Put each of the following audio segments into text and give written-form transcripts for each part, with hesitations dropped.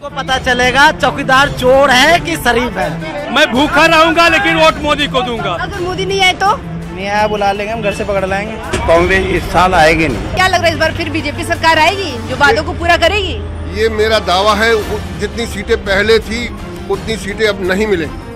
आपको पता चलेगा चौकीदार चोर है कि शरीफ है। मैं भूखा रहूंगा लेकिन वोट मोदी को दूंगा। अगर मोदी नहीं आए तो नहीं आया बुला लेंगे, हम घर से पकड़ लाएंगे। कांग्रेस इस साल आएगी नहीं। क्या लग रहा है इस बार फिर बीजेपी सरकार आएगी जो वादों को पूरा करेगी? ये मेरा दावा है। जितनी सीटें पहले थी उतनी सीटें अब नहीं मिलेंगी।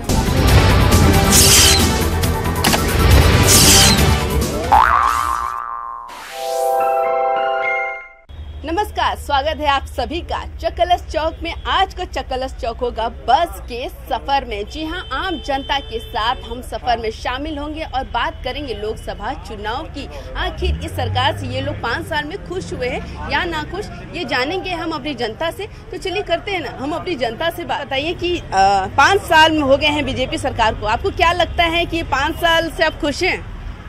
नमस्कार, स्वागत है आप सभी का चकलस चौक में। आज का चकलस चौक होगा बस के सफर में। जी हां, आम जनता के साथ हम सफर में शामिल होंगे और बात करेंगे लोकसभा चुनाव की। आखिर इस सरकार से ये लोग 5 साल में खुश हुए हैं या ना खुश, ये जानेंगे हम अपनी जनता से। तो चलिए करते हैं ना हम अपनी जनता से बात। बताइए कि 5 साल में हो गए हैं बीजेपी सरकार को, आपको क्या लगता है कि 5 साल से आप खुश हैं?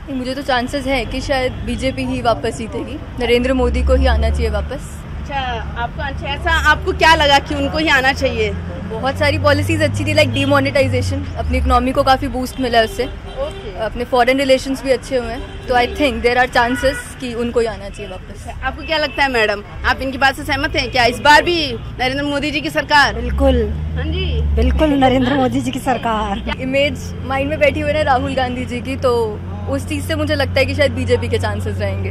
मुझे तो चांसेस है कि शायद बीजेपी ही वापस जीतेगी, नरेंद्र मोदी को ही आना चाहिए वापस। अच्छा, आपको अच्छा ऐसा आपको क्या लगा कि उनको ही आना चाहिए? बहुत सारी पॉलिसीज अच्छी थी, लाइक डीमोनेटाइजेशन, अपनी इकोनॉमी को काफ़ी बूस्ट मिला है उससे। अपने फॉरेन रिलेशंस भी अच्छे हुए हैं, तो I think there are chances कि उनको ही आना चाहिए वापस। आपको क्या लगता है मैडम, आप इनकी बात से सहमत हैं क्या? इस बार भी नरेंद्र मोदी जी की सरकार? बिल्कुल, हाँ जी बिल्कुल नरेंद्र मोदी जी की सरकार। इमेज माइंड में बैठी हुई है राहुल गांधी जी की, तो उस चीज़ से मुझे लगता है कि शायद बीजेपी के चांसेस रहेंगे।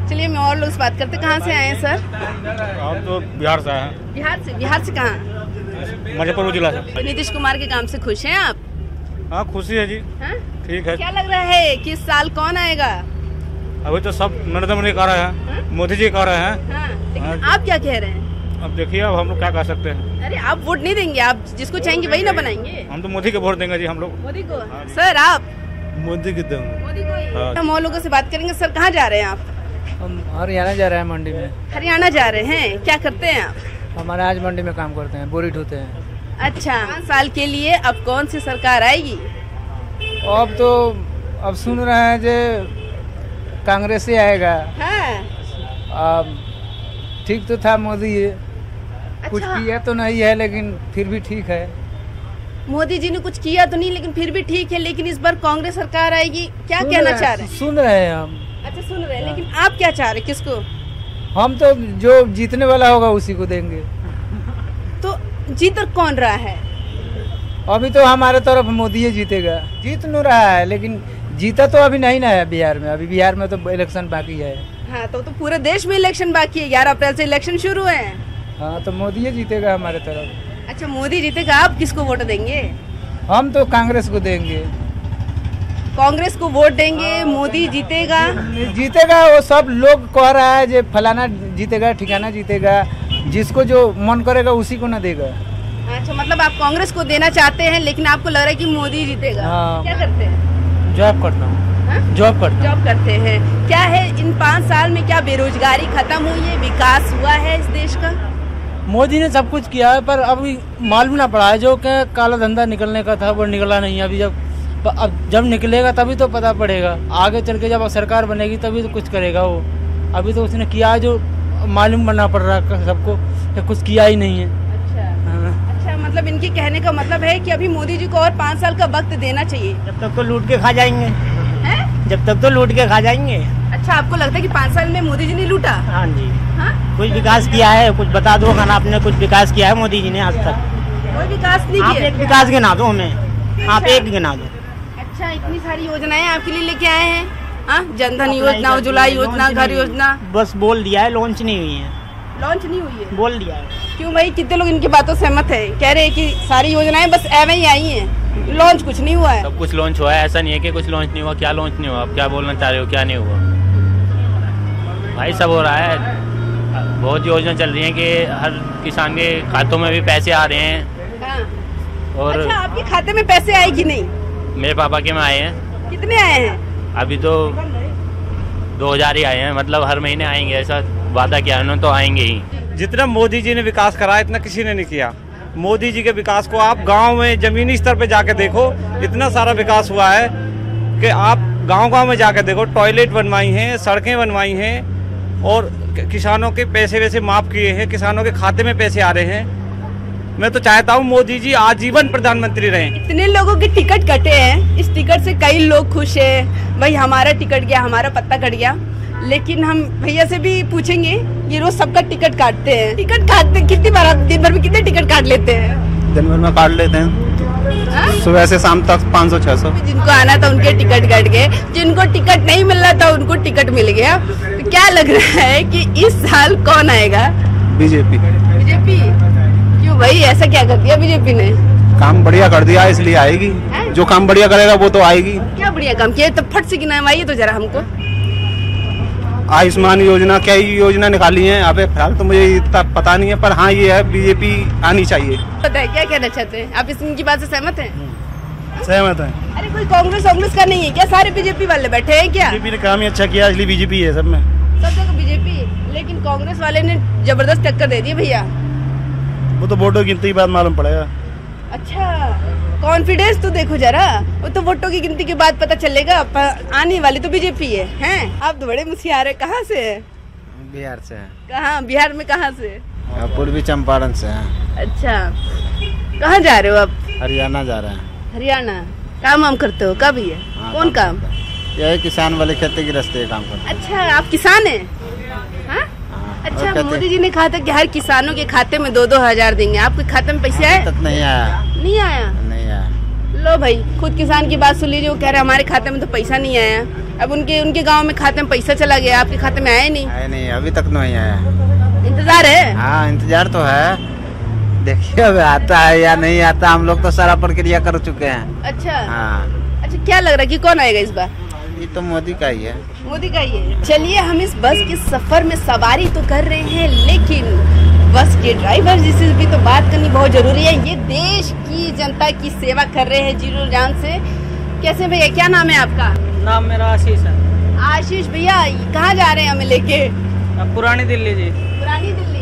चलिए मैं और लोग से बात करते। कहाँ से आए हैं सर? हम तो बिहार से आए हैं। बिहार से कहाँ? मुजफ्फरपुर जिला से। नीतीश कुमार के काम से खुश हैं आप? हाँ, खुशी है जी। हाँ? ठीक है। क्या लग रहा है कि इस साल कौन आएगा? अभी तो सब नरेंद्र मोदी कह रहे हैं, मोदी जी कह रहे हैं। हाँ, लेकिन आप क्या कह रहे हैं? अब देखिए, अब हम लोग क्या कह सकते हैं। अरे आप वोट नहीं देंगे, आप जिसको चाहेंगे वही ना बनाएंगे। हम तो मोदी को वोट देंगे जी, हम लोग मोदी को। सर आप? मोदी की दूंगा। मोदी को ही। हाँ। हम और लोगों से बात करेंगे। सर कहाँ जा रहे हैं आप? हम हरियाणा जा रहे हैं, मंडी में। हरियाणा जा रहे हैं, क्या करते हैं आप? हम अनाज मंडी में काम करते हैं, बोरी ढोते हैं। अच्छा, 5 साल के लिए अब कौन सी सरकार आएगी? अब तो अब सुन रहे हैं जे कांग्रेस ही आएगा। हाँ। अब ठीक तो था मोदी, कुछ अच्छा। किया तो नहीं है लेकिन फिर भी ठीक है। मोदी जी ने कुछ किया तो नहीं लेकिन फिर भी ठीक है, लेकिन इस बार कांग्रेस सरकार आएगी, क्या कहना चाह रहे हैं? सुन रहे हैं हम। अच्छा, सुन रहे हैं, लेकिन आप क्या चाह रहे हैं? किसको? हम तो जो जीतने वाला होगा उसी को देंगे। तो जीत कौन रहा है? अभी तो हमारे तरफ मोदी ही जीतेगा। जीत नहीं रहा है लेकिन जीता तो अभी नहीं ना है बिहार में। अभी बिहार में तो इलेक्शन बाकी है। हाँ, तो पूरे देश में इलेक्शन बाकी है। 11 अप्रैल से इलेक्शन शुरू है। हाँ, तो मोदी ही जीतेगा हमारे तरफ। अच्छा, मोदी जीतेगा। आप किसको वोट देंगे? हम तो कांग्रेस को देंगे। कांग्रेस को वोट देंगे, मोदी जीतेगा। जीतेगा वो सब लोग कह रहा है जे फलाना जीतेगा, ठिकाना जीतेगा, जिसको जो मन करेगा उसी को ना देगा। अच्छा, मतलब आप कांग्रेस को देना चाहते हैं लेकिन आपको लग रहा है कि मोदी जीतेगा। हाँ। क्या करते हैं? जॉब करता हूँ। हाँ? जॉब करते हैं। क्या है इन 5 साल में, क्या बेरोजगारी खत्म हुई है, विकास हुआ है इस देश का? मोदी ने सब कुछ किया है पर अभी मालूम ना पड़ा है। जो कि काला धंधा निकलने का था वो निकला नहीं। अभी जब निकलेगा तभी तो पता पड़ेगा। आगे चल के जब सरकार बनेगी तभी तो कुछ करेगा वो। अभी तो उसने किया जो मालूम बनना पड़ रहा है सबको कि कुछ किया ही नहीं है। अच्छा, मतलब इनके कहने का मतलब है कि अभी मोदी जी को और 5 साल का वक्त देना चाहिए। जब तक तो लूट के खा जाएंगे। हैं? जब तक तो लूट के खा जाएंगे। अच्छा, आपको लगता है कि 5 साल में मोदी जी ने लूटा? हाँ जी। हाँ? कुछ विकास किया है? कुछ बता दो खाना, आपने कुछ विकास किया है मोदी जी ने आज तक? कोई विकास नहीं आप किया। एक विकास गिना दो हमें। आप एक गिना दो। अच्छा, इतनी सारी योजनाएं आपके लिए लेके आए हैं। हाँ, जनधन योजना, उज्ज्वला योजना, घर योजना। बस बोल दिया है, लॉन्च नहीं हुई है। लॉन्च नहीं हुई है? बोल दिया है। क्यों भाई, कितने लोग इनकी बातों से सहमत है? कह रहे हैं कि सारी योजनाएं बस ऐਵੇਂ ही आई हैं, लॉन्च कुछ नहीं हुआ है। सब कुछ लॉन्च हुआ है, ऐसा नहीं है कि कुछ लॉन्च नहीं हुआ। क्या लॉन्च नहीं हुआ? आप क्या बोलना चाह रहे हो? क्या नहीं हुआ भाई? सब हो रहा है। बहुत योजना चल रही है कि हर किसान के खातों में भी पैसे आ रहे हैं। हाँ। और अच्छा, आपके खाते में पैसे आए कि नहीं? मेरे पापा के में आए हैं। कितने आए हैं? अभी तो 2000 ही आए हैं। मतलब हर महीने आएंगे, ऐसा वादा किया उन्होंने, तो आएंगे ही। जितना मोदी जी ने विकास करा इतना किसी ने नहीं किया। मोदी जी के विकास को आप गांव में जमीनी स्तर पे जाके देखो, इतना सारा विकास हुआ है कि आप गांव-गांव में जाके देखो। टॉयलेट बनवाई हैं, सड़कें बनवाई हैं और किसानों के पैसे वैसे माफ किए हैं, किसानों के खाते में पैसे आ रहे हैं। मैं तो चाहता हूँ मोदी जी आजीवन प्रधानमंत्री रहें। इतने लोगों के टिकट कटे हैं, इस टिकट से कई लोग खुश हैं। भाई हमारा टिकट गया, हमारा पत्ता कट गया। लेकिन हम भैया से भी पूछेंगे, ये रोज सबका टिकट काटते हैं। टिकट काटते कितनी बार, दिन भर में कितने टिकट दिन भर में काट लेते हैं, सुबह से शाम तक 500-600। जिनको आना था उनके टिकट कट गए, जिनको टिकट नहीं मिल रहा था उनको टिकट मिल गया। तो क्या लग रहा है कि इस साल कौन आएगा? बीजेपी। बीजेपी क्यों भाई, ऐसा क्या कर दिया बीजेपी ने? काम बढ़िया कर दिया इसलिए आएगी। जो काम बढ़िया करेगा वो तो आएगी। क्या बढ़िया काम किया? तो फट से गिनाइए तो जरा हमको। आयुष्मान योजना, क्या योजना निकाली है अबे, फिलहाल तो मुझे इतना पता नहीं है, पर हाँ ये है बीजेपी आनी चाहिए। पता है क्या कहना चाहते हैं आप? इनकी बात से सहमत हैं? सहमत है। अरे कोई कांग्रेस का नहीं है क्या? सारे बीजेपी वाले बैठे हैं क्या? बीजेपी ने काम ही अच्छा किया इसलिए बीजेपी है सब में। सब जगह बीजेपी, लेकिन कांग्रेस वाले ने जबरदस्त टक्कर दे दी भैया। वो तो वोटों की गिनती के बाद मालूम पड़ेगा। अच्छा, कॉन्फिडेंस तो देखो जरा, वो तो वोटों की गिनती के बाद पता चलेगा। आने वाली तो बीजेपी है। हैं? आप तो बड़े मुखियार है। कहाँ से है? बिहार से है। कहाँ? बिहार में कहाँ से? पूर्वी चंपारण से है। अच्छा, कहाँ जा रहे हो आप? हरियाणा जा रहे हैं। हरियाणा काम वाम करते हो? कब ये? कौन काम? यही किसान वाले खेती गृहस्थी काम करते हैं। अच्छा, आप किसान हैं? हाँ? अच्छा, मोदी जी ने कहा था कि हर किसानों के खाते में 2-2 हजार देंगे। आपके खाते में पैसे आए? तक नहीं आया। नहीं आया? नहीं आया। लो भाई, खुद किसान की बात सुन लीजिए। वो कह रहे हमारे खाते में तो पैसा नहीं आया। अब उनके गांव में खाते में पैसा चला गया, आपके खाते में आया नहीं? आया नहीं, अभी तक नहीं आया। इंतजार है? हाँ, इंतजार तो है। देखिए अब आता है या नहीं आता। हम लोग तो सारा प्रक्रिया कर चुके हैं। अच्छा। हाँ। अच्छा, क्या लग रहा है कि कौन आएगा इस बार? ये तो मोदी का ही है। मोदी का ही है। चलिए, हम इस बस के सफर में सवारी तो कर रहे हैं, लेकिन बस के ड्राइवर जिससे भी तो बात करनी बहुत जरूरी है। ये देश की जनता की सेवा कर रहे हैं जीरो जान से। कैसे भैया, क्या नाम है आपका? नाम मेरा आशीष है। आशीष भैया, कहाँ जा रहे हैं हमें लेके? पुरानी दिल्ली जी। पुरानी दिल्ली।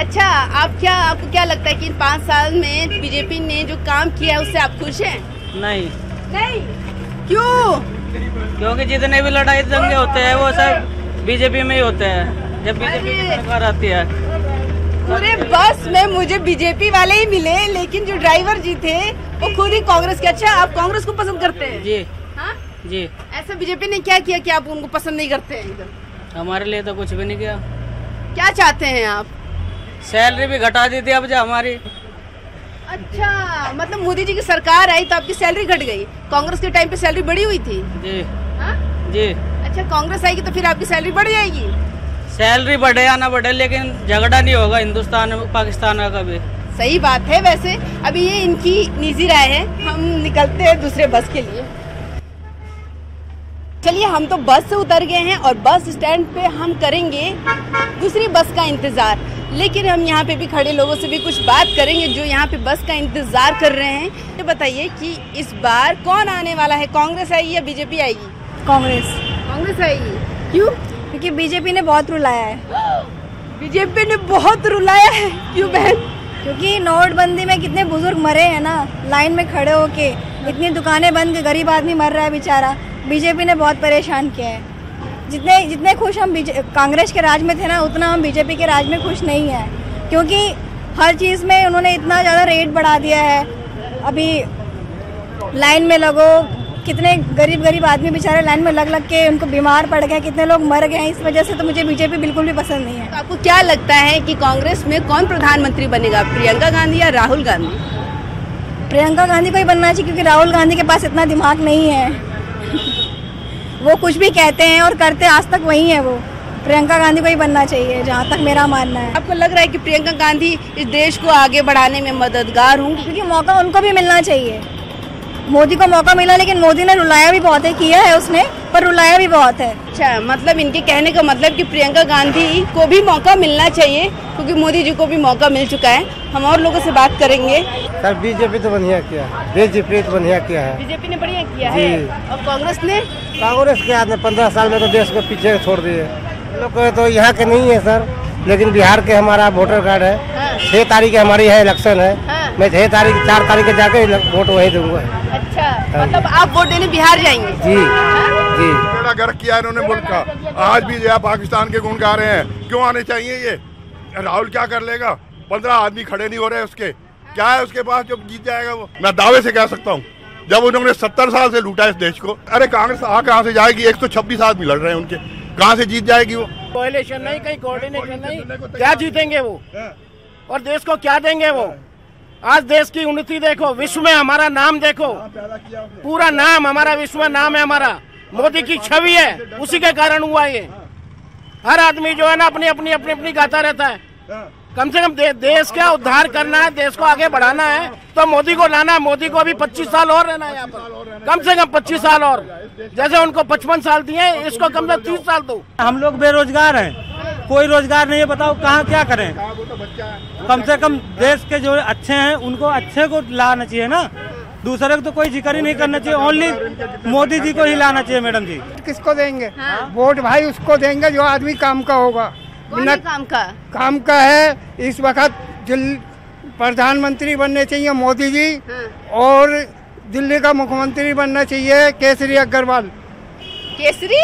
अच्छा, आपको क्या लगता है कि इन 5 साल में बीजेपी ने जो काम किया है उससे आप खुश हैं? नहीं। नहीं? क्यों? क्योंकि जितने भी लड़ाई दंगे होते हैं वो सब बीजेपी में ही होते हैं, जब बीजेपी की सरकार आती है। पूरे बस में मुझे बीजेपी वाले ही मिले, लेकिन जो ड्राइवर जी थे वो खुद ही कांग्रेस के। अच्छा, आप कांग्रेस को पसंद करते हैं? जी। हाँ जी। ऐसा बीजेपी ने क्या किया कि आप उनको पसंद नहीं करते हैं? हमारे लिए तो कुछ भी नहीं किया। क्या चाहते हैं आप? सैलरी भी घटा दी थी अब जो हमारी। अच्छा, मतलब मोदी जी की सरकार आई तो आपकी सैलरी घट गई? कांग्रेस के टाइम पे सैलरी बढ़ी हुई थी? जी। हाँ? जी। अच्छा, कांग्रेस आएगी तो फिर आपकी सैलरी बढ़ जाएगी? सैलरी बढ़े या ना बढ़े, लेकिन झगड़ा नहीं होगा हिंदुस्तान पाकिस्तान का कभी। सही बात है। वैसे अभी ये इनकी निजी राय है, हम निकलते हैं दूसरे बस के लिए। चलिए, हम तो बस से उतर गए हैं और बस स्टैंड पे हम करेंगे दूसरी बस का इंतजार। लेकिन हम यहाँ पे भी खड़े लोगों से भी कुछ बात करेंगे जो यहाँ पे बस का इंतजार कर रहे हैं। ये बताइए कि इस बार कौन आने वाला है? कांग्रेस आएगी या बीजेपी आएगी? कांग्रेस। कांग्रेस आएगी। क्यों? क्योंकि बीजेपी ने बहुत रुलाया है। बीजेपी ने बहुत रुलाया है? क्यों बहन? क्योंकि नोटबंदी में कितने बुजुर्ग मरे हैं ना, लाइन में खड़े होके। इतनी दुकानें बंद, गरीब आदमी मर रहा है बेचारा। बीजेपी ने बहुत परेशान किया है। जितने खुश हम कांग्रेस के राज में थे ना, उतना हम बीजेपी के राज में खुश नहीं है। क्योंकि हर चीज़ में उन्होंने इतना ज़्यादा रेट बढ़ा दिया है। अभी लाइन में लगो, कितने गरीब आदमी बेचारे लाइन में लग के उनको बीमार पड़ गए, कितने लोग मर गए। इस वजह से तो मुझे बीजेपी बिल्कुल भी पसंद नहीं है। तो आपको क्या लगता है कि कांग्रेस में कौन प्रधानमंत्री बनेगा, प्रियंका गांधी या राहुल गांधी? प्रियंका गांधी को ही बनना चाहिए, क्योंकि राहुल गांधी के पास इतना दिमाग नहीं है। वो कुछ भी कहते हैं और करते आज तक वही है। वो प्रियंका गांधी को ही बनना चाहिए, जहाँ तक मेरा मानना है। आपको लग रहा है कि प्रियंका गांधी इस देश को आगे बढ़ाने में मददगार होंगी? क्योंकि मौका उनको भी मिलना चाहिए। मोदी को मौका मिला, लेकिन मोदी ने रुलाया भी बहुत है, किया है उसने, पर रुलाया भी बहुत है। अच्छा, मतलब इनके कहने का मतलब कि प्रियंका गांधी को भी मौका मिलना चाहिए, क्योंकि मोदी जी को भी मौका मिल चुका है। हम और लोगों से बात करेंगे। सर, बीजेपी तो बढ़िया किया है, बीजेपी तो बढ़िया किया है। बीजेपी ने बढ़िया किया है। और कांग्रेस ने? कांग्रेस के आदमी 15 साल में तो देश को पीछे छोड़ दिए। लोग तो यहाँ के नहीं है सर, लेकिन बिहार के हमारा वोटर कार्ड है। हाँ। 6 तारीख है, हमारी है इलेक्शन है। हाँ। मैं 4 तारीख के जाके वोट वही दूंगा। अच्छा, मतलब आप वोट देने बिहार जाएंगे? जी। जी। बेड़ा गर्क किया इन्होंने मुल्क का। आज भी जो पाकिस्तान के गुण गा रहे हैं। क्यों आने चाहिए ये? राहुल क्या कर लेगा? 15 आदमी खड़े नहीं हो रहे उसके। क्या है उसके पास जो जीत जाएगा वो? मैं दावे से कह सकता हूँ, जब उन्होंने 70 साल से लूटा इस देश को। अरे कांग्रेस कहाँ से जाएगी? 126 आदमी लड़ रहे हैं उनके, कहाँ से जीत जाएगी वो? कोएलिशन नहीं, कहीं कोऑर्डिनेशन नहीं, क्या जीतेंगे वो? और देश को क्या देंगे वो? आज देश की उन्नति देखो, विश्व में हमारा नाम देखो, पूरा नाम हमारा विश्व में नाम है हमारा, मोदी की छवि है, उसी के कारण हुआ ये। हर आदमी जो है ना अपनी अपनी अपनी अपनी गाता रहता है। कम से कम देश का उद्धार करना है, देश को आगे बढ़ाना है तो मोदी को लाना है। मोदी को अभी 25 साल और रहना है यहाँ पर, कम से कम 25 साल और। जैसे उनको 55 साल दिए, इसको कम से कम 30 साल दो। हम लोग बेरोजगार हैं, कोई रोजगार नहीं है, बताओ कहाँ क्या करें। कम से कम देश के जो अच्छे हैं उनको अच्छे को लाना चाहिए ना, दूसरे को तो कोई जिक्र ही नहीं करना चाहिए, ओनली मोदी जी को ही लाना चाहिए। मैडम जी किसको देंगे वोट? भाई उसको देंगे जो आदमी काम का होगा। काम का है इस वक्त प्रधानमंत्री बनने चाहिए मोदी जी, और दिल्ली का मुख्यमंत्री बनना चाहिए केसरी अग्रवाल। केसरी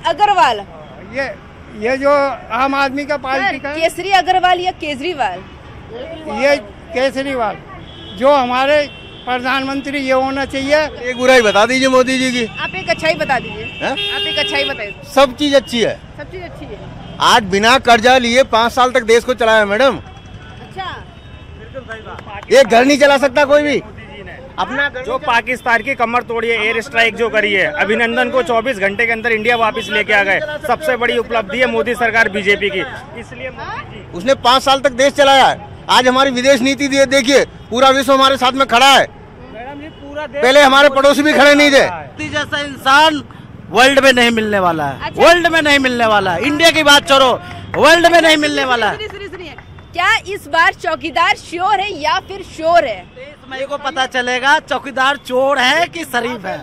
अग्रवाल ये जो आम आदमी का पार्टी का केसरी अग्रवाल या केजरीवाल? ये केसरीवाल जो हमारे प्रधानमंत्री ये होना चाहिए। एक बुराई बता दीजिए मोदी जी की। आप एक अच्छाई बता दीजिए। आप एक अच्छाई बताइए। सब चीज अच्छी है, सब चीज अच्छी है। आज बिना कर्जा लिए 5 साल तक देश को चलाया मैडम। अच्छा, एक घर नहीं चला सकता कोई भी अपना। जो पाकिस्तान की कमर तोड़ी है, एयर स्ट्राइक जो करी है, अभिनंदन को 24 घंटे के अंदर इंडिया वापस लेके आ गए। सबसे बड़ी उपलब्धि है मोदी सरकार बीजेपी की, इसलिए उसने 5 साल तक देश चलाया है। आज हमारी विदेश नीति देखिए, पूरा विश्व हमारे साथ में खड़ा है। पहले हमारे पड़ोसी भी खड़े नहीं थे। जैसा इंसान वर्ल्ड में नहीं मिलने वाला है। अच्छा। वर्ल्ड में नहीं मिलने वाला है, इंडिया की बात छोड़ो, वर्ल्ड में नहीं मिलने वाला है। सुनिए, क्या इस बार चौकीदार श्योर है या फिर शोर है? 23 मई को पता चलेगा चौकीदार चोर है कि शरीफ है।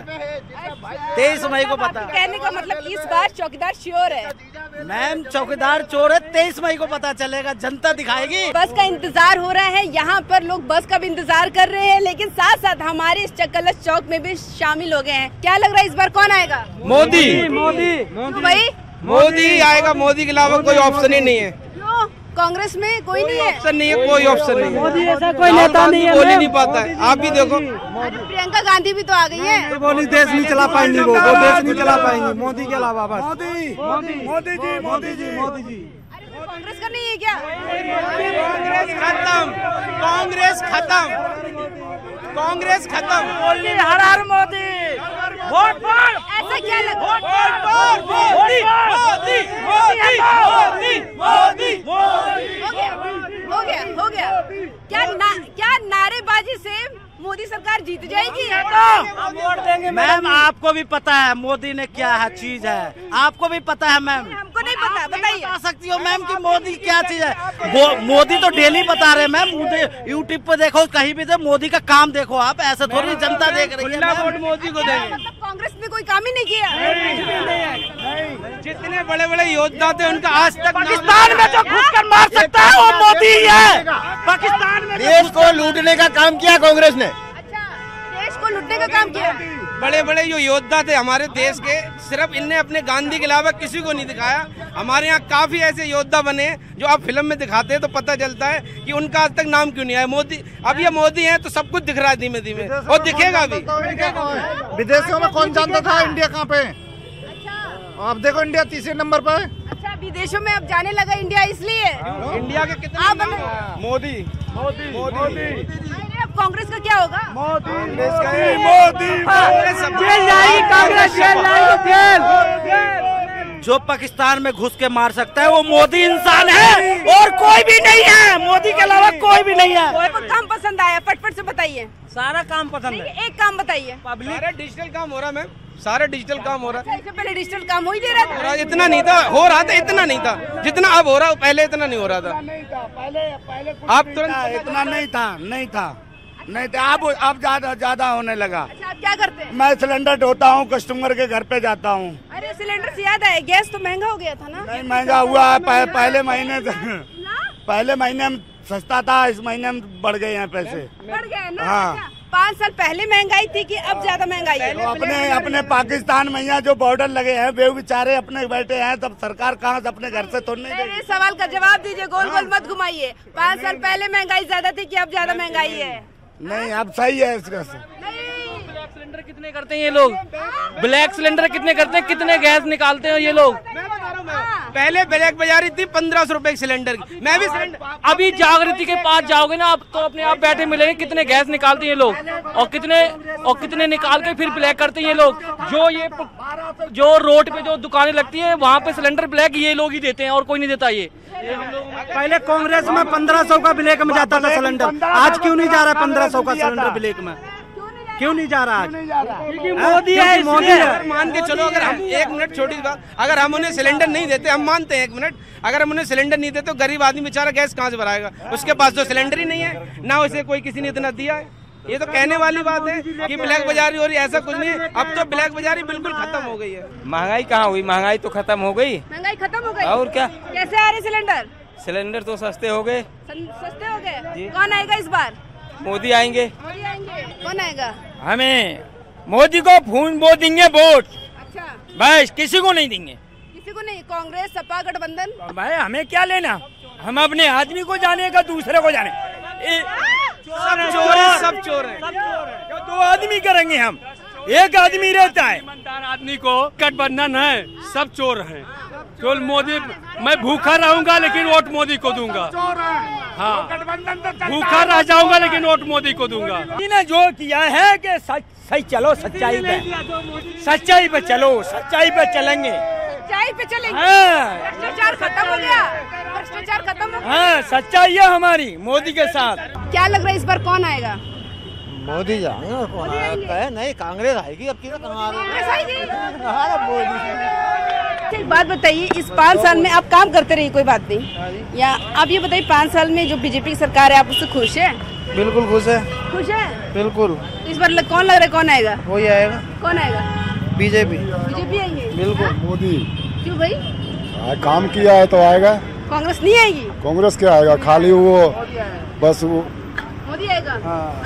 23 मई को पता। कहने का मतलब इस बार चौकीदार श्योर है। मैम चौकीदार चोर है, 23 मई को पता चलेगा, जनता दिखाएगी। बस का इंतजार हो रहा है, यहाँ पर लोग बस का भी इंतजार कर रहे हैं, लेकिन साथ साथ हमारे इस चक्कलस चौक में भी शामिल हो गए हैं। क्या लग रहा है इस बार कौन आएगा? मोदी। भाई मोदी आएगा, मोदी के अलावा कोई ऑप्शन ही नहीं है। क्यों? कांग्रेस में कोई नहीं है? ऑप्शन नहीं है, कोई ऑप्शन नहीं है। मोदी ऐसा कोई नेता नहीं है, बोल ही नहीं पाता है। आप भी देखो, प्रियंका गांधी भी तो आ गई है। बोली देश नहीं चला पाएंगी, वो देश नहीं चला पाएंगी मोदी के अलावा। बस मोदी जी। अरे कांग्रेस का नहीं है क्या? कांग्रेस खत्म। हर हर मोदी, वोट फॉर। ऐसा क्या लगा? हो गया। क्या नारेबाजी से मोदी सरकार जीत जाएगी? वोट देंगे मैम। आपको भी पता है मोदी ने क्या है चीज है, आपको भी पता है मैम। हमको नहीं पता, बताइए। बता सकती हो मैम कि मोदी क्या चीज है। मोदी तो डेली बता रहे मैम, यूट्यूब पे देखो, कहीं भी मोदी का काम देखो आप, ऐसे थोड़ी जनता देख रही है। वोट मोदी को देंगे। मतलब कांग्रेस ने कोई काम ही नहीं किया? जितने बड़े बड़े योद्धा थे उनका आज तक पाकिस्तान में जो घुस कर मार सकता है वो मोदी ही है। पाकिस्तान में देश को लूटने का काम किया कांग्रेस ने। अच्छा, देश को लूटने का काम किया। बड़े बड़े जो योद्धा थे हमारे देश के, सिर्फ इनने अपने गांधी के अलावा किसी को नहीं दिखाया। हमारे यहाँ काफी ऐसे योद्धा बने जो आप फिल्म में दिखाते हैं तो पता चलता है कि उनका आज तक नाम क्यों नहीं आया। मोदी, अब ये मोदी है तो सब कुछ दिख रहा है धीमे धीमे, और दिखेगा भी। विदेशों में कौन जानता था इंडिया कहाँ पे? आप देखो इंडिया तीसरे नंबर पर। अच्छा, विदेशों में अब जाने लगा इंडिया, इसलिए इंडिया के कितने मोदी। अब कांग्रेस का क्या होगा? जो पाकिस्तान में घुस के मार सकता है वो मोदी इंसान है, और कोई भी नहीं है। मोदी के अलावा कोई भी नहीं है। कोई काम पसंद आया? फटफट से बताइए। सारा काम पसंद है। एक काम बताइए। सारा डिजिटल काम हो रहा है मैम, सारा डिजिटल काम हो रहा है। इससे पहले डिजिटल काम हो ही दे रहा था। इतना नहीं था, हो रहा था, इतना नहीं था जितना अब हो रहा, पहले इतना नहीं हो रहा था। आप तुरंत इतना नहीं था। अब ज्यादा होने लगा। अच्छा, आप क्या करते हैं? मैं सिलेंडर ढोता हूँ, कस्टमर के घर पे जाता हूँ। अरे सिलेंडर से याद आया, गैस तो महंगा हो गया था ना? नहीं महंगा हुआ है, पहले महीने में सस्ता था, इस महीने में बढ़ गए हैं पैसे। बढ़ गए ना? हाँ। अच्छा, 5 साल पहले महंगाई थी कि अब ज्यादा महंगाई है? तो अपने पाकिस्तान में यहाँ जो बॉर्डर लगे हैं वे बेचारे अपने बैठे हैं, तब सरकार कहाँ से अपने घर से तो नहीं देगी। मेरे सवाल का जवाब दीजिए, गोल गोल मत घुमाइए। 5 साल पहले महंगाई ज्यादा थी कि अब ज्यादा महंगाई है? नहीं, अब सही है इसका। ब्लैक सिलेंडर कितने करते हैं ये लोग? ब्लैक सिलेंडर कितने करते हैं? कितने गैस निकालते हैं ये लोग? पहले ब्लैक बाजारी थी 1500 रुपए सिलेंडर की। मैं भी अभी जागृति के पास जाओगे ना आप तो अपने आप बैठे मिलेंगे कितने गैस निकालते हैं लोग और कितने निकाल के फिर ब्लैक करते हैं ये लोग। जो रोड पे जो दुकानें लगती है वहाँ पे सिलेंडर ब्लैक ये लोग ही देते हैं और कोई नहीं देता। ये पहले कांग्रेस में 1500 का ब्लैक में जाता था सिलेंडर, आज क्यों नहीं जा रहा 1500 का सिलेंडर ब्लैक में? क्यों नहीं जा रहा आज? क्योंकि मोदी है। मोदी है। मान के चलो, अगर हम 1 मिनट छोटी सी बात, अगर हम उन्हें सिलेंडर नहीं देते, हम मानते हैं 1 मिनट, अगर हम उन्हें सिलेंडर नहीं देते तो गरीब आदमी बेचारा गैस कहाँ से भराएगा? उसके पास तो सिलेंडर ही नहीं है, ना उसे कोई किसी ने इतना दिया है। ये तो कहने वाली बात है कि ब्लैक बाजारी हो रही है, ऐसा कुछ नहीं है। अब तो ब्लैक बाजारी बिल्कुल खत्म हो गई है। महंगाई कहाँ हुई? महंगाई तो खत्म हो गई। महंगाई खत्म हो गई और क्या? कैसे आ रहे सिलेंडर? सिलेंडर तो सस्ते हो गए। सस्ते हो गए। कौन आएगा इस बार? मोदी आएंगे। मोदी आएंगे। कौन आएगा? हमें मोदी को फोन वो देंगे वोट। अच्छा, बस किसी को नहीं देंगे। किसी को नहीं? कांग्रेस सपा गठबंधन? भाई हमें क्या लेना, हम अपने आदमी को जाने का दूसरे को जाने। सब चोर है, सब चोर है। क्यों 2 आदमी करेंगे हम? एक आदमी रहता है। ईमानदार आदमी को गठबंधन है, सब चोर हैं। केवल मोदी, मैं भूखा रहूंगा लेकिन वोट मोदी को दूंगा। हाँ, भूखा रह जाऊंगा लेकिन वोट मोदी को दूंगा। इन्हें जो किया है कि सही चलो, सच्चाई पे चलो, सच्चाई पे चलेंगे। सच्चाई पे चलेंगे। भ्रष्टाचार खत्म हो गया। भ्रष्टाचार खत्म हो गया। हाँ, सच्चाई है हमारी मोदी के साथ। क्या लग रहा है इस बार कौन आएगा? मोदी जाएंगे। कौन आएगा? नहीं, कांग्रेस आएगी। अब कांग्रेस आएगी। एक बात बताइए, इस 5 साल में आप काम करते रहिए, कोई बात नहीं, या आप ये बताइए 5 साल में जो बीजेपी की सरकार है आप उससे खुश है? बिल्कुल खुश है। खुश है बिल्कुल। इस बार कौन लग रहा है, कौन आएगा? वही आएगा। कौन आएगा? बीजेपी। बीजेपी आएंगे। बिल्कुल। मोदी। क्यों भाई? काम किया है तो आएगा। कांग्रेस नहीं आएगी? कांग्रेस क्या आएगा? खाली वो बस वो मोदी आएगा।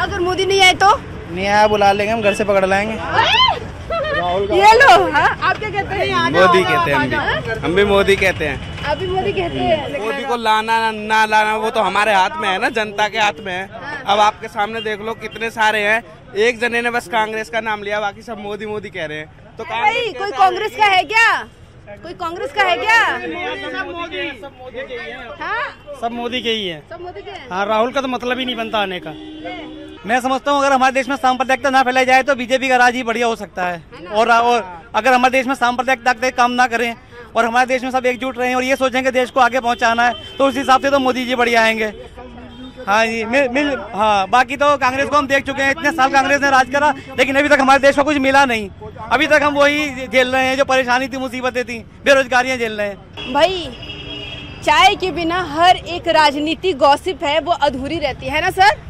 अगर मोदी नहीं आए तो? नहीं आया बुला लेंगे, हम घर से पकड़ लाएंगे। ये लो। हाँ, आप क्या कहते हैं? मोदी कहते हैं हम भी मोदी कहते हैं। आप भी मोदी कहते हैं? मोदी को लाना ना लाना वो तो हमारे हाथ में है ना, जनता के हाथ में है। अब आपके सामने देख लो कितने सारे हैं, एक जने ने बस कांग्रेस का नाम लिया, बाकी सब मोदी मोदी कह रहे हैं। तो भाई कोई कांग्रेस का है क्या? कोई कांग्रेस का है क्या? सब मोदी के ही है। सब मोदी के हैं। हाँ, राहुल का तो मतलब ही नहीं बनता आने का। मैं समझता हूँ अगर हमारे देश में सांप्रदायिकता ना फैलाई जाए तो बीजेपी का राज ही बढ़िया हो सकता है। और अगर हमारे देश में सांप्रदायिकता काम ना करें और हमारे देश में सब एकजुट रहें और ये सोचें कि देश को आगे पहुंचाना है तो उस हिसाब से तो मोदी जी बढ़िया आएंगे। हाँ जी, हाँ, बाकी तो कांग्रेस को हम देख चुके हैं, इतने साल कांग्रेस ने राज करा लेकिन अभी तक हमारे देश को कुछ मिला नहीं। अभी तक हम वही झेल रहे हैं जो परेशानी थी, मुसीबतें थी, बेरोजगारियां झेल रहे हैं। भाई चाय के बिना हर एक राजनीति गॉसिप है वो अधूरी रहती है ना सर?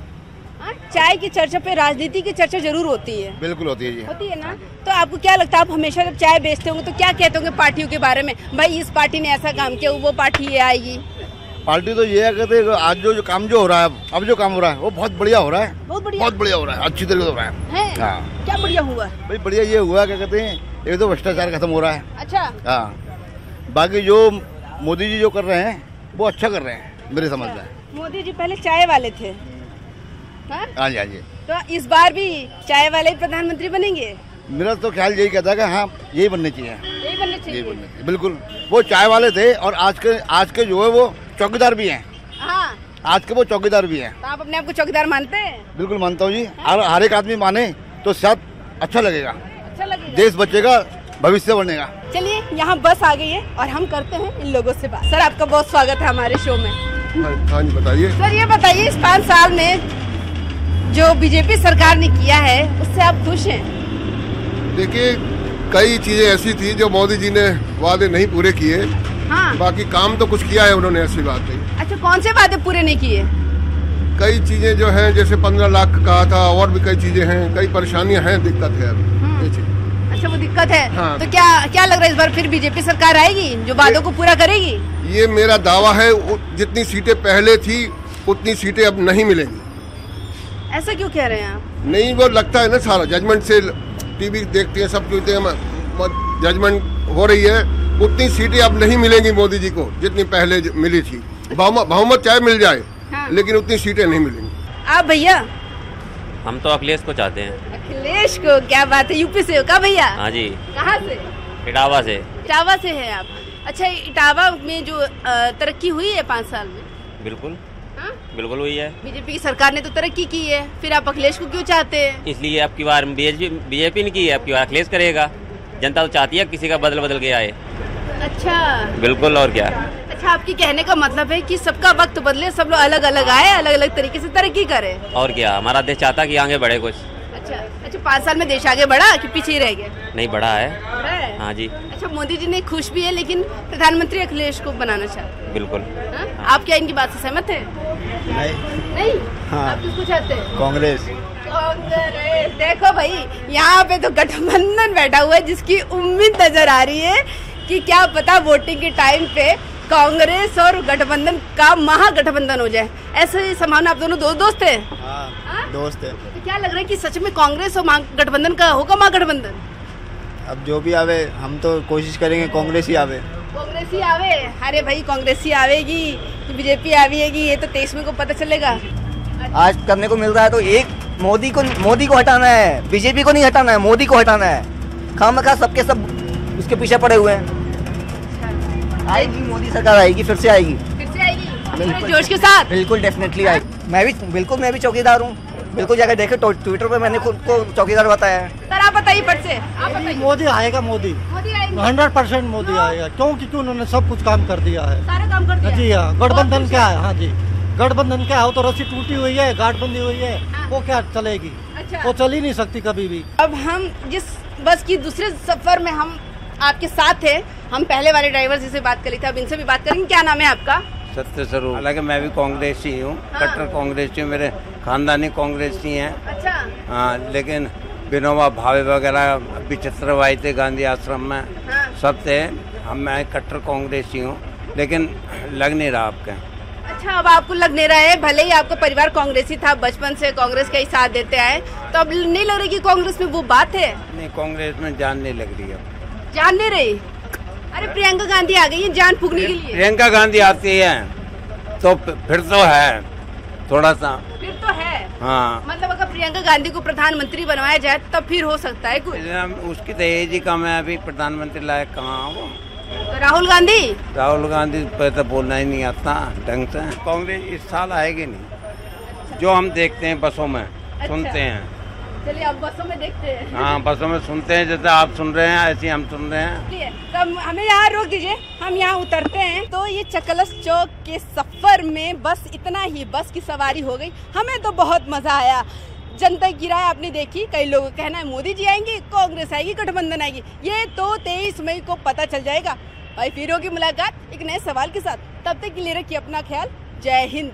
चाय की चर्चा पे राजनीति की चर्चा जरूर होती है। बिल्कुल होती है जी। होती है ना? तो आपको क्या लगता है, आप हमेशा जब चाय बेचते होंगे तो क्या कहते होंगे पार्टियों के बारे में? भाई इस पार्टी ने ऐसा काम किया, वो पार्टी ये आएगी। पार्टी तो ये है कहते हैं आज जो काम जो हो रहा है, अब जो काम हो रहा है वो बहुत बढ़िया हो रहा है। बहुत बढ़िया हो रहा है, अच्छी तरीके से हो रहा है। हाँ। क्या बढ़िया हुआ? भाई बढ़िया ये हुआ क्या कहते हैं, एक तो भ्रष्टाचार खत्म हो रहा है। अच्छा। हाँ, बाकी जो मोदी जी जो कर रहे हैं वो अच्छा कर रहे हैं मेरे समझ में। मोदी जी पहले चाय वाले थे। हाँ जी, हाँ जी। तो इस बार भी चाय वाले प्रधानमंत्री बनेंगे? मेरा तो ख्याल यही कहता है कि हाँ यही बनने चाहिए। यही बनने चाहिए। बिल्कुल। वो चाय वाले थे और आज के जो है वो चौकीदार भी हैं। हाँ। आज के वो चौकीदार भी हैं। तो आप अपने आप को चौकीदार मानते हैं? बिल्कुल मानता हूँ जी। हर एक आदमी माने तो शायद अच्छा लगेगा, देश बचेगा, भविष्य बनेगा। चलिए यहाँ बस आ गई है और हम करते हैं इन लोगों से बात। सर आपका बहुत स्वागत है हमारे शो में। हाँ जी बताइए। सर ये बताइए, इस 5 साल में जो बीजेपी सरकार ने किया है उससे आप खुश हैं? देखिए कई चीजें ऐसी थी जो मोदी जी ने वादे नहीं पूरे किए। हाँ। बाकी काम तो कुछ किया है उन्होंने, ऐसी बात नहीं। अच्छा, कौन से वादे पूरे नहीं किए? कई चीजें जो हैं जैसे 15 लाख कहा था, और भी कई चीजें हैं, कई परेशानियां हैं, दिक्कत है ये चीज। अच्छा वो दिक्कत है। हाँ। तो क्या लग रहा है इस बार फिर बीजेपी सरकार आएगी जो वादों को पूरा करेगी? ये मेरा दावा है। जितनी सीटें पहले थी उतनी सीटें अब नहीं मिलेंगी। ऐसा क्यों कह रहे हैं आप? नहीं, वो लगता है ना, सारा जजमेंट से टीवी देखते हैं, सब चीजें जजमेंट हो रही है। उतनी सीटें अब नहीं मिलेंगी मोदी जी को जितनी पहले मिली थी। बहुमत चाहे मिल जाए। हाँ। लेकिन उतनी सीटें नहीं मिलेंगी। आप भैया? हम तो अखिलेश को चाहते हैं। अखिलेश को? क्या बात है, यूपी से हो का भैया? हाँ जी। कहाँ से? इटावा से। इटावा से है आप? अच्छा, इटावा में जो तरक्की हुई है 5 साल में? बिल्कुल। हाँ? बिल्कुल हुई है। बीजेपी की सरकार ने तो तरक्की की है, फिर आप अखिलेश को क्यों चाहते हैं? इसलिए अब की बार बीजेपी ने की है, अब की बार अखिलेश करेगा। जनता तो चाहती है किसी का बदल के आए। अच्छा, बिल्कुल। और क्या? अच्छा, आपके कहने का मतलब है कि सबका वक्त बदले, सब लोग अलग अलग आए, अलग अलग तरीके से तरक्की करें। और क्या, हमारा देश चाहता कि आगे बढ़े कुछ। अच्छा, 5 साल में देश आगे बढ़ा कि पीछे ही रह गया? नहीं, बढ़ा है। हाँ जी। अच्छा, मोदी जी ने खुश भी है, लेकिन प्रधानमंत्री अखिलेश को बनाना चाहते हैं। बिल्कुल। आप क्या इनकी बात से सहमत है? नहीं। हाँ। आप किसको चाहते हैं? कांग्रेस। देखो भाई, यहाँ पे तो गठबंधन बैठा हुआ है, जिसकी उम्मीद नजर आ रही है कि क्या पता वोटिंग के टाइम पे कांग्रेस और गठबंधन का महागठबंधन हो जाए। ऐसे संभावना, आप दोनों दोस्त हैं? हाँ, दोस्त है। तो क्या लग रहा है कि सच में कांग्रेस और गठबंधन का होगा महागठबंधन? अब जो भी आवे, हम तो कोशिश करेंगे कांग्रेस ही आवे। कांग्रेस ही आवे? अरे भाई, कांग्रेस ही आवेगी कि बीजेपी आवेगी, ये तो 23 में को पता चलेगा। आज करने को मिल रहा है तो एक मोदी को हटाना है, बीजेपी को नहीं हटाना है, मोदी को हटाना है। खामखा सबके सब उसके पीछे पड़े हुए हैं। आएगी मोदी सरकार, आएगी, फिर से आएगी। जोश के साथ? बिल्कुल, डेफिनेटली आएगी। मैं भी चौकीदार हूँ। बिल्कुल, जाकर देखे ट्विटर पे मैंने खुद को चौकीदार बताया है। सर, आप बताइए फट से, आप बताइए। मोदी आएगा, मोदी 100% मोदी आएगा, क्योंकि उन्होंने सब कुछ काम कर दिया है, सारा काम कर दिया। जी हाँ। गठबंधन क्या है? हाँ जी, गठबंधन क्या है? वो तो रस्सी टूटी हुई है, गांठ बंधी हुई है। हाँ। वो क्या चलेगी? अच्छा। वो चल ही नहीं सकती कभी भी। अब हम जिस बस की दूसरे सफर में हम आपके साथ है, हम पहले वाले ड्राइवर से बात कर ली थी, अब इनसे भी बात करेंगे। क्या नाम है आपका? सत्य स्वरूप। हालांकि मैं भी कांग्रेसी हूँ। हाँ। कट्टर कांग्रेसी, मेरे खानदानी कांग्रेसी हैं। अच्छा। हाँ, लेकिन विनोबा भावे वगैरह विचित्र भाई थे गांधी आश्रम में। हाँ। सब थे। मैं कट्टर कांग्रेसी हूँ, लेकिन लग नहीं रहा आपके। अच्छा, अब आपको लग नहीं रहा है? भले ही आपका परिवार कांग्रेसी था, बचपन से कांग्रेस का ही साथ देते आए, तो अब नहीं लग रही कि कांग्रेस में वो बात है? नहीं, कांग्रेस में जान नहीं लग रही है। जान नहीं रही? अरे प्रियंका गांधी आ गई है जान फूकने के लिए। प्रियंका गांधी आती है तो फिर तो है थोड़ा सा, फिर तो है। हाँ, मतलब अगर प्रियंका गांधी को प्रधानमंत्री बनवाया जाए तब फिर हो सकता है कुछ। उसकी तो एज ही कम है, अभी प्रधानमंत्री लायक कहाँ वो। तो राहुल गांधी पे तो बोलना ही नहीं आता ढंग से। कांग्रेस इस साल आएगी नहीं, जो हम देखते हैं बसों में। अच्छा। सुनते हैं। चलिए, अब बसों में देखते हैं। हाँ, बसों में सुनते हैं, जैसे आप सुन रहे हैं ऐसे हम सुन रहे हैं। तो हमें यहाँ रोक दीजिए, हम यहाँ उतरते हैं। तो ये चकलस चौक के सफर में बस इतना ही, बस की सवारी हो गई। हमें तो बहुत मजा आया। जनता की राय आपने देखी, कई लोगों का कहना है मोदी जी आएंगे, कांग्रेस आएगी, गठबंधन आएगी। ये तो 23 मई को पता चल जाएगा। भाई, फिर होगी मुलाकात एक नए सवाल के साथ। तब तक के लिए रखिए अपना ख्याल। जय हिंद।